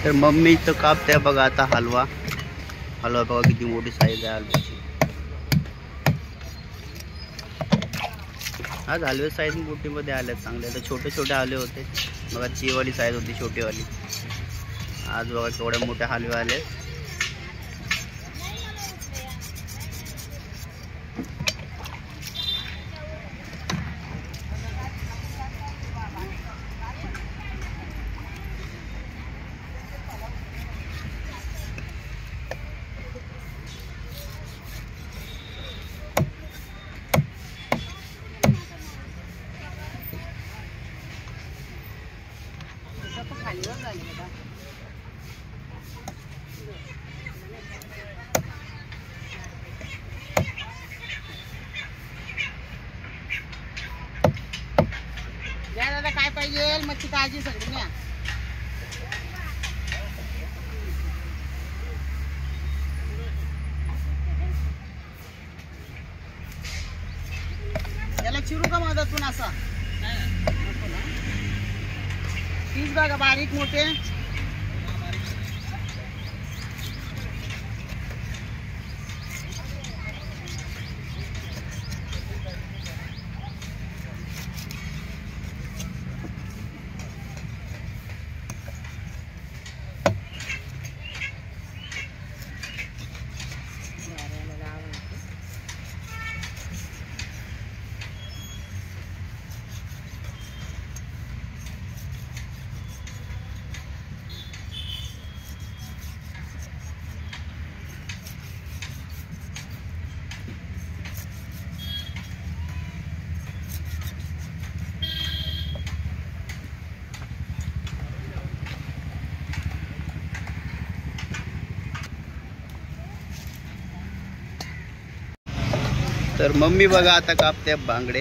तर मम्मी तर कापते बघा आता हलवा. हलवा बघा किती मोठी साईज आहे हलव्याची. आज हलवे साईज मोठीमध्ये आले चांगले. तर छोटे छोटे हलवे होते बघा. चीवाली साईज होती छोटीवाली. आज बघा केवढे मोठे हलवे आले. दादा काय पाहिजे? मच्छी ताजी सगळी न्या. याला चिरू का मदतून असा पीस बघा बारीक मोठे. तर मम्मी बघा आता कापते बांगडे.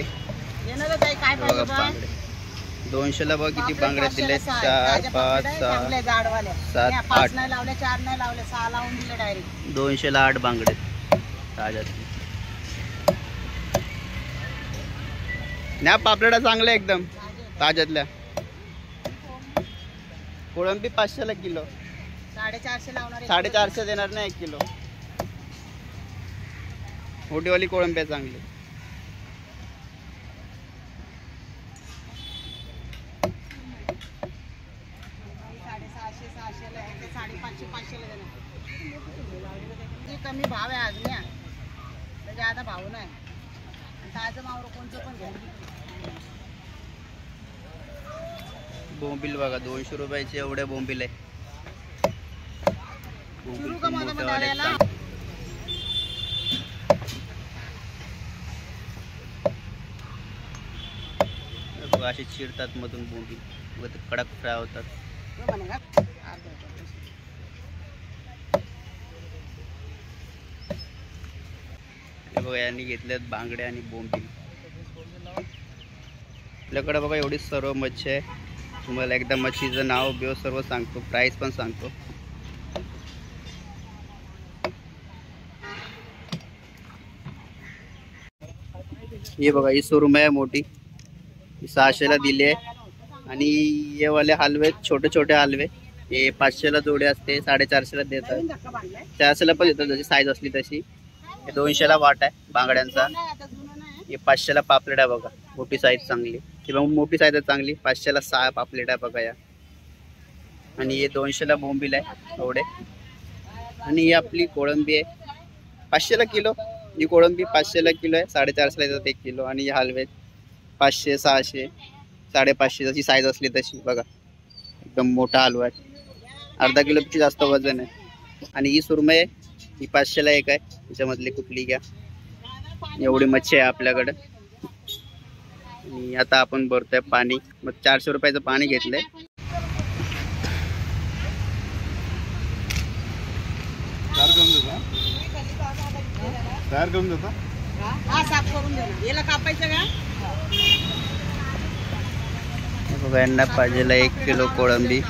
येणार ताई काय बघा पाहिजे बा? बांगडे 200 ला बघा किती बांगडे दिले. 4 5 6 जाडवाले 7 5 8 नाही लावले 4 नाही लावले 6 लावून दिले डायरेक्ट. 200 ला 8 बांगडे ताज्यातले. ना पापलेटा चांगल्या एकदम ताज्यातल्या. कोळंबी 500 ला किलो. 450 लावणार. 450 देणार ना 1 किलो. मोठीवाली कोळंबी आहे चांगली. कमी भाव आहे आज न्या. ज्यादा भाव नाही. ताजं मावरं कोणचं पण घ्या. बोंबील बघा 200 रुपयाचे एवढे बोंबील आहे. चिरू का माझा मंडाळ्याला? बघा असे चिरतात मधून बोंबील. व ते कडक फ्राय होतात. हे बघा यांनी घेतल्यात बांगडे आणि बोंबील. आपल्याकडे बघा एवढी सर्व मच्छी आहे. तुम्हाला एकदा मच्छीचं नाव बिव सर्व सांगतो. प्राइस पण सांगतो. हे बघा ही सुरमई आहे मोठी. 600 ला दिली आहे. आणि हे वाले हलवे छोटे छोटे हलवे हे 500 ला जोडी असते. 450 ला देतात. 400 ला पण देतात जशी साईज असली तशी. हे 200 ला वाट आहे बांगड्यांचा. हे 500 ला पापलेट आहे बघा. मोठी साईज चांगली. ही मोठी साईज आहे चांगली. 500 ला 6 पापलेट आहे बघा या. आणि हे 200 ला बोंबील आहे एवढे. आणि ही आपली कोळंबी आहे 500 ला किलो. ही कोळंबी 500 ला किलो आहे. 450 ला येतात 1 किलो. आणि हे हलवे 500 600 550 जशी साईज असली तशी बघा. एकदम मोठा हलवा आहे. अर्धा किलोपेक्षा जास्त वजन आहे. आणि ही सुरमई आहे ही 500 ला एक आहे. त्याच्यामधली कुठली घ्या. एवढी मच्छी आहे आपल्याकडे. आणि आता आपण भरतोय पाणी. मग 400 रुपयाचं पाणी घेतलंय. तयार करून देता. हा साफ करून दे ना. याला कापायचं का? बघा यांना पाहिजे 1 किलो कोळंबी.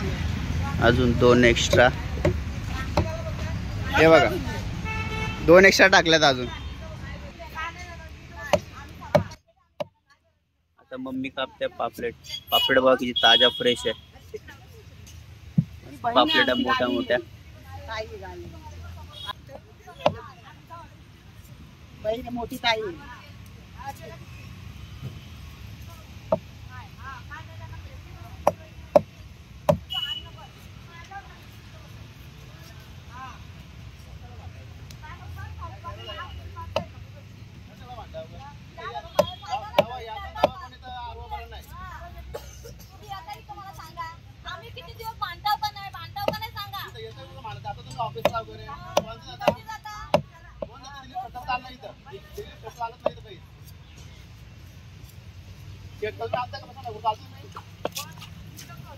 अजून 2 एक्स्ट्रा. हे बघा 2 एक्स्ट्रा टाकल्यात अजून. आता मम्मी कापते पापलेट. पापलेट बघा किती ताजा फ्रेश आहे. पापलेटा मोठ्या मोठ्या. बहीण मोठी ताई.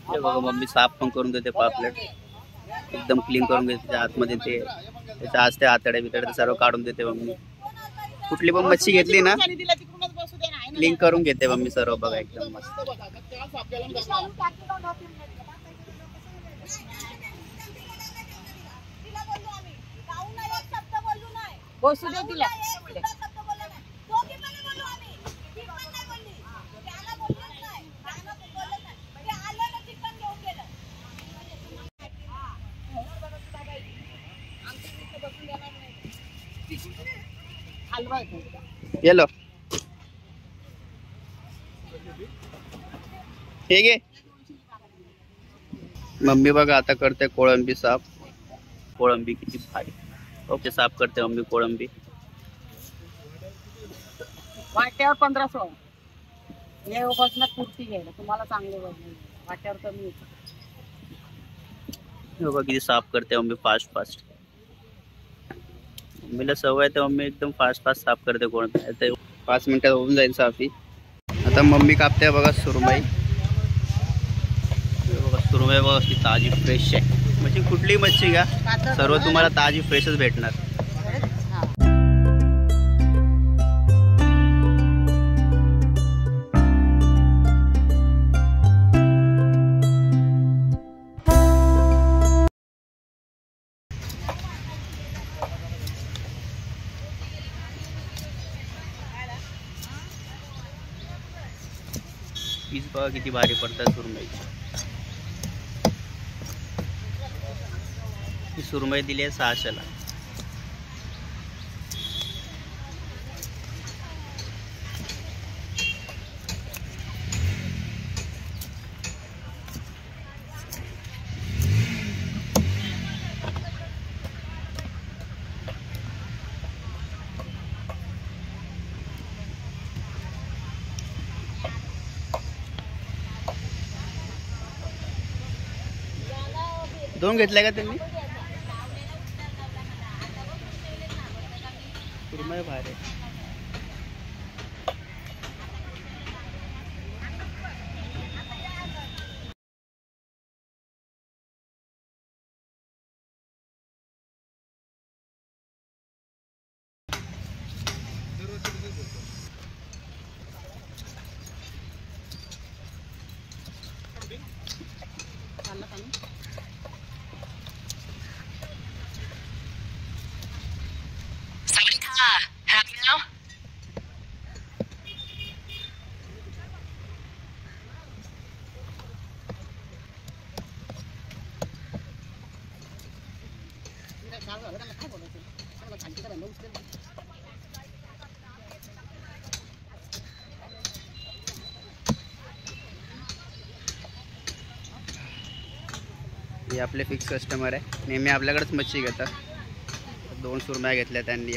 हे बघा मम्मी साफ पण करून देते पापलेट, एकदम क्लीन करून घेते. त्याच्या आतमध्ये ते त्याच्या असते आतड्या बितड्या सर्व काढून देते मम्मी. कुठली पण मच्छी घेतली ना क्लीन करून घेते मम्मी सर्व. बघा एकदम मस्त. बसू दे तिला. येलो हे घे. मम्मी बघा आता करते कोळंबी साफ. कोळंबी किती भारी. ओके साफ करते मम्मी कोळंबी. वाट्यावर 1500. हे बसण्यात कुर्ती घ्यायला तुम्हाला चांगले बघ. वाट्यावर कमी येतं. बघा किती साफ करते मम्मी फास्ट फास्ट. मम्मीला सवय तर मम्मी एकदम फास्ट फास्ट साफ करते कोळंबी. 5 मिनिटात होऊन जाईल साफी. आता मम्मी कापते बघा सुरमई. बघा सुरमई बघा ती ताजी फ्रेश आहे. म्हणजे कुठलीही मच्छी घ्या सर्व तुम्हाला ताजी फ्रेशच भेटणार. पीस बघा किती भारी पडतात सुरमईची. ही सुरमई दिली आहे 600ला. दोन घेतल्या का त्यांनी. सुरमई भारी. Happy now? हे आपले फिक्स कस्टमर आहे. नेहमी आपल्याकडेच मच्छी घेतात. 2 सुरमया घेतल्या त्यांनी.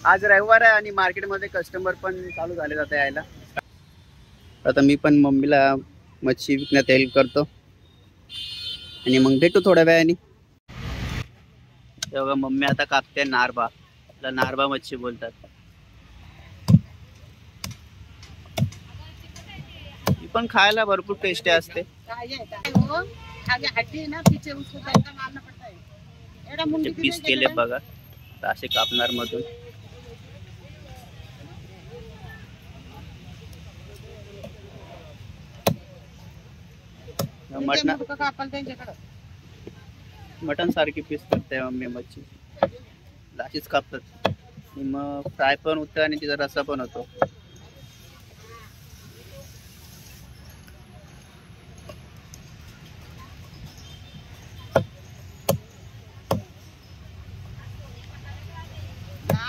आज रविवार आहे आणि मार्केटमध्ये कस्टमर पण चालू झाले जाते यायला. आता मी पण मम्मीला मच्छी विकण्यात हेल्प करतो आणि मग भेटू थोड्या वेळाने. तेव्हा मम्मी आता कापते नारबा. त्याला नारबा मच्छी बोलतात. ही पण खायला भरपूर टेस्टी असते. पीस केले बघा असे कापणार मधून. मटन सारखी पीस करते मम्मी मच्छी. अशीच कापतात मग फ्राय पण होतं आणि तिचा रस्सा पण होतो.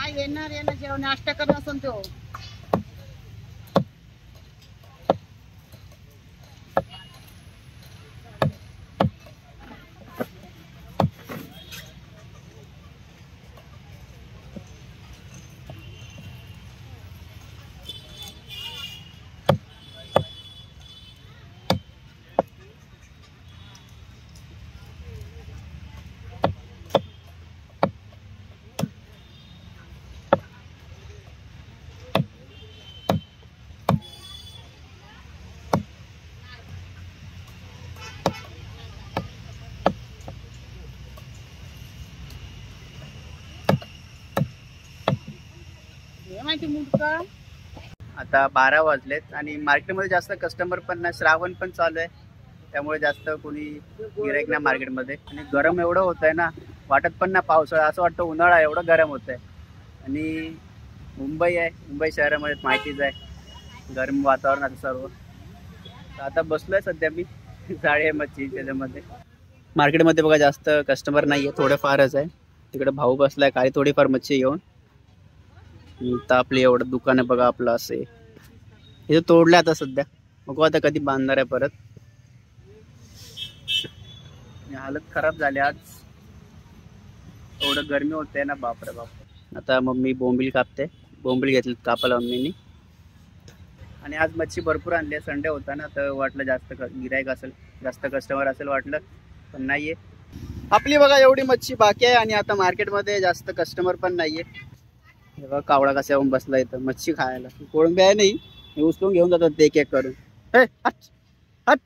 येणार जेवण नाश्ता करत असून तो. आता 12 वाजलेत आणि मार्केटमध्ये जास्त कस्टमर पण नाही. श्रावण पण चालू आहे त्यामुळे जास्त कोणी गिराईक नाही मार्केटमध्ये. आणि गरम एवढं होत आहे ना, वाटत पण ना पावसाळा, असं वाटतं उन्हाळा, एवढं गरम होत आहे. आणि मुंबई आहे, मुंबई शहरामध्ये माहितीच आहे गरम वातावरणाचं सर्व. आता बसलोय सध्या मी जाळे मच्छी त्याच्यामध्ये. मार्केटमध्ये बघा जास्त कस्टमर नाही आहे, थोडंफारच आहे. तिकडे भाऊ बसलाय काही थोडीफार मच्छी घेऊन. तर आपली एवढं दुकान आहे बघा आपलं असे. हे तोडले आता सध्या, बघू आता कधी बांधणार आहे परत. हालत खराब झाली आज, एवढं गरमी होते ना, बापरे बाप. आता मम्मी बोंबील कापते, बोंबील घेतली कापायला मम्मीनी. आणि आज मच्छी भरपूर आणली आहे, संडे होता ना, तर वाटलं जास्त गिराईक असेल, जास्त कस्टमर असेल वाटलं, पण नाहीये. आपली बघा एवढी मच्छी बाकी आहे आणि आता मार्केटमध्ये जास्त कस्टमर पण नाहीये. बघा कावळा कसा येऊन बसला इथं मच्छी खायला. कोळंबी आहे नाही, हे उचलून घेऊन जातात ते एक एक करून. हट हट.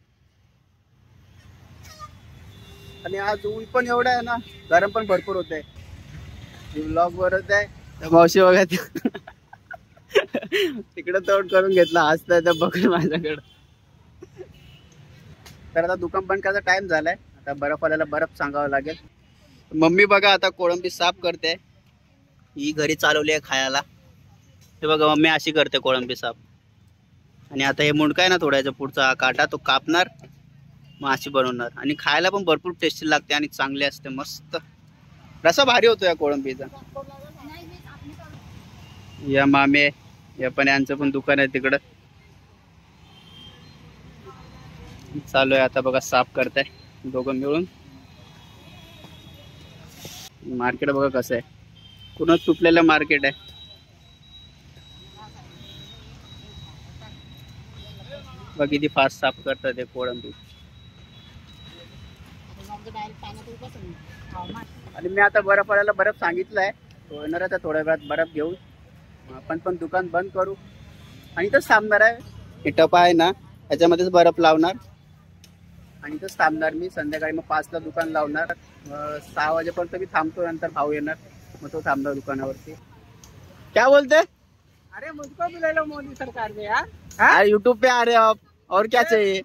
आणि आज ऊन पण एवढं आहे ना, गरम पण भरपूर होत आहे. ब्लॉग वरच आहे तर मावशी बघा तिकडं तोड करून घेतला, हसतंय तर बघ माझ्याकडं. तर आता दुकान बंद करायचा टाइम झालाय, आता बर्फवाल्याला बर्फ सांगावं लागेल. मम्मी बघा आता कोळंबी साफ करते, ही घरी चालवली आहे खायला. हे बघा मम्मी अशी करते कोळंबी साफ. आणि आता हे मुंडका आहे ना थोड्याचा पुढचा काटा, तो कापणार मग अशी बनवणार. आणि खायला पण भरपूर टेस्टी लागते आणि चांगली असते, मस्त रसा भारी होतो या कोळंबीचा. या मामे या पण यांचं पण दुकान आहे तिकडं, चालू आहे आता बघा साफ करताय दोघं मिळून. मार्केट बघा कसं आहे, पूर्ण तुटलेलं मार्केट आहे. बघ किती फास्ट साफ करतात ते कोळंबी. आणि मी आता बर्फवाल्याला बर्फ सांगितलंय, तो येणार आहे थोड्या वेळात बर्फ घेऊन. आपण पण दुकान बंद करू आणि इथंच थांबणार आहे. हे टपा आहे ना, ह्याच्यामध्येच बर्फ लावणार आणि इथंच थांबणार मी. संध्याकाळी मग 5 ला दुकान लावणार, 6 वाजेपर्यंत मी थांबतो. नंतर भाऊ येणार, मग तो थांबणार दुकानावरती. क्या बोलते? अरे मुझको भी ले लो मोदी सरकार में यार, यूट्यूब पे आ रहे हो आप, और क्या चाहिए?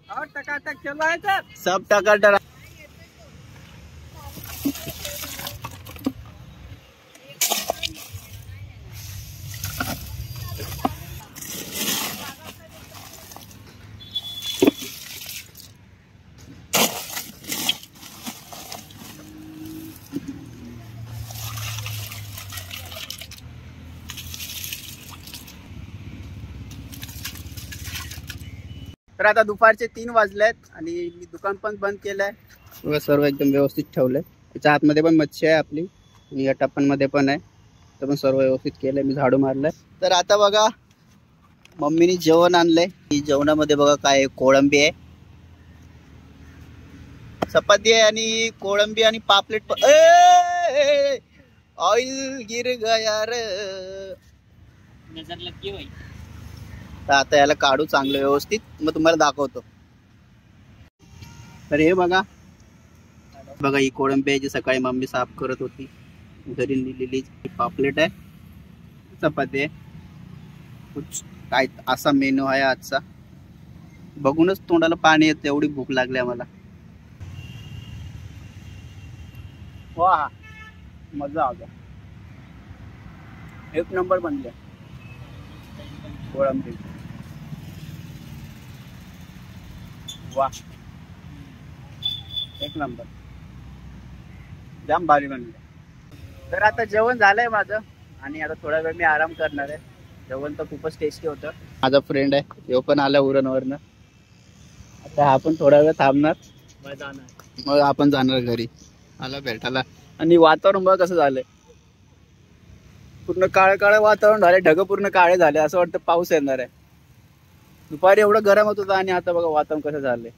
और टकाटक चल रहा है सर, सब टकाटक. तर आता दुपारचे 3 वाजलेत आणि मी दुकान पण बंद केलंय. बघा सर्व एकदम व्यवस्थित ठेवलंय. त्याच्या आतमध्ये पण मच्छी आहे आपली आणि या टप्प्यांमध्ये पण आहे, तर पण सर्व व्यवस्थित केलंय, मी झाडू मारलंय. तर आता बघा मम्मीने जेवण आणलंय. ही जेवणामध्ये बघा काय, कोळंबी आहे, चपाती आहे आणि कोळंबी आणि पापलेट. ऑइल गिर गया रे, नजर लगी भाई. तर आता याला काढू चांगलं व्यवस्थित, मग तुम्हाला दाखवतो. तर हे बघा बघा ही कोळंबी आहे जी सकाळी मम्मी साफ करत होती. घरी लिहिलेली पापलेट आहे, चपाती आहे. काय असा मेनू आहे आजचा. बघूनच तोंडाला पाणी येतं, एवढी भूक लागली आम्हाला. वा मजा आ गया. एक नंबर बनले कोळंबी. वा, एक नंबर, जाम भारी बनले. तर आता जेवण झालंय माझं आणि आता थोडा वेळ मी आराम करणार आहे. जेवण तर खूपच टेस्टी होतं. माझा फ्रेंड आहे, तो पण आला उरणवरनं. आता हा पण थोडा वेळ थांबणार, मग आपण जाणार घरी. आला भेटायला. आणि वातावरण बघ कसं झालंय, पूर्ण काळं काळं वातावरण झालंय, ढग पूर्ण काळे झाले, असं वाटतं पाऊस येणार आहे. दुपारी एवढं गरम होत होतं आणि आता बघा वातावरण कसं झालंय.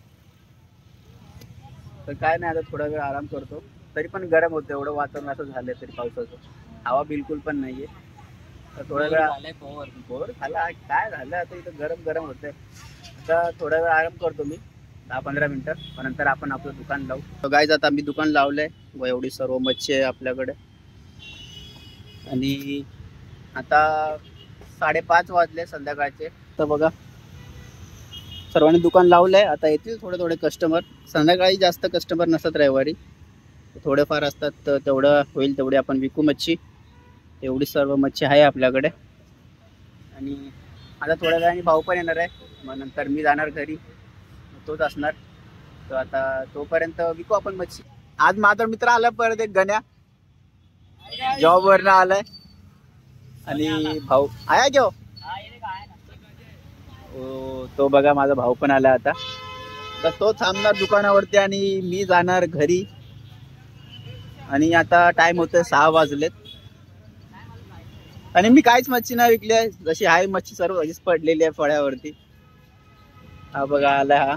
तर काय नाही, आता थोडा वेळ आराम करतो. तरी पण गरम होतं, एवढं वातावरण असं झालंय तरी पावसाचं. हवा बिलकुल पण नाहीये. तर थोडा वेळ बोर झाला, काय झालं आता इथं गरम गरम होतंय. आता थोडा वेळ आराम करतो मी, 10-15 मिनिटं, पण नंतर आपण आपलं दुकान लावू. गाईज आता मी दुकान लावलंय व एवढी सर्व मच्छी आहे आपल्याकडे. आणि आता 5:30 वाजले संध्याकाळचे. तर बघा सर्वांनी दुकान लावलंय. आता येतील थोडे थोडे कस्टमर. संध्याकाळी जास्त कस्टमर नसतात, रविवारी थोडेफार असतात. तर तेवढं होईल तेवढी आपण विकू मच्छी. एवढी सर्व मच्छी आहे आपल्याकडे. आणि आता थोड्या वेळाने भाऊ पण येणार आहे, मग नंतर मी जाणार घरी, तोच असणार. तर आता तोपर्यंत विकू आपण मच्छी. आज माझा मित्र आला परत, एक गण्या जॉबवरनं आलाय. आणि भाऊ आया घेऊ. तो बघा माझा भाऊ पण आला आता. तर तो थांबणार दुकानावरती आणि मी जाणार घरी. आणि आता टाइम होतोय 6 वाजलेत आणि मी काहीच मच्छी नाही विकली आहे. जशी आहे मच्छी सर्व अशीच पडलेली आहे फळ्यावरती. हा बघा आला हा.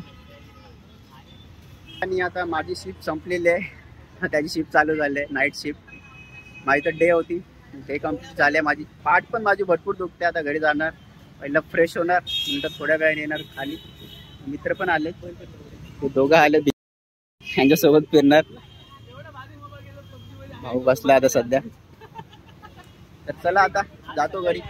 आणि आता माझी शिफ्ट संपलेली आहे, त्याची शिफ्ट चालू झाली आहे, नाईट शिफ्ट. माझी तर डे होती, डे कंप्लीट झाली आहे माझी. पाठ पण माझी भरपूर दुखते. आता घरी जाणार, पहिलं फ्रेश होणार, नंतर थोड्या वेळाने येणार खाली. मित्र पण आले, ते दोघं आले, त्यांच्यासोबत फिरणार. भाऊ बसला आता सध्या. तर चला आता जातो घरी.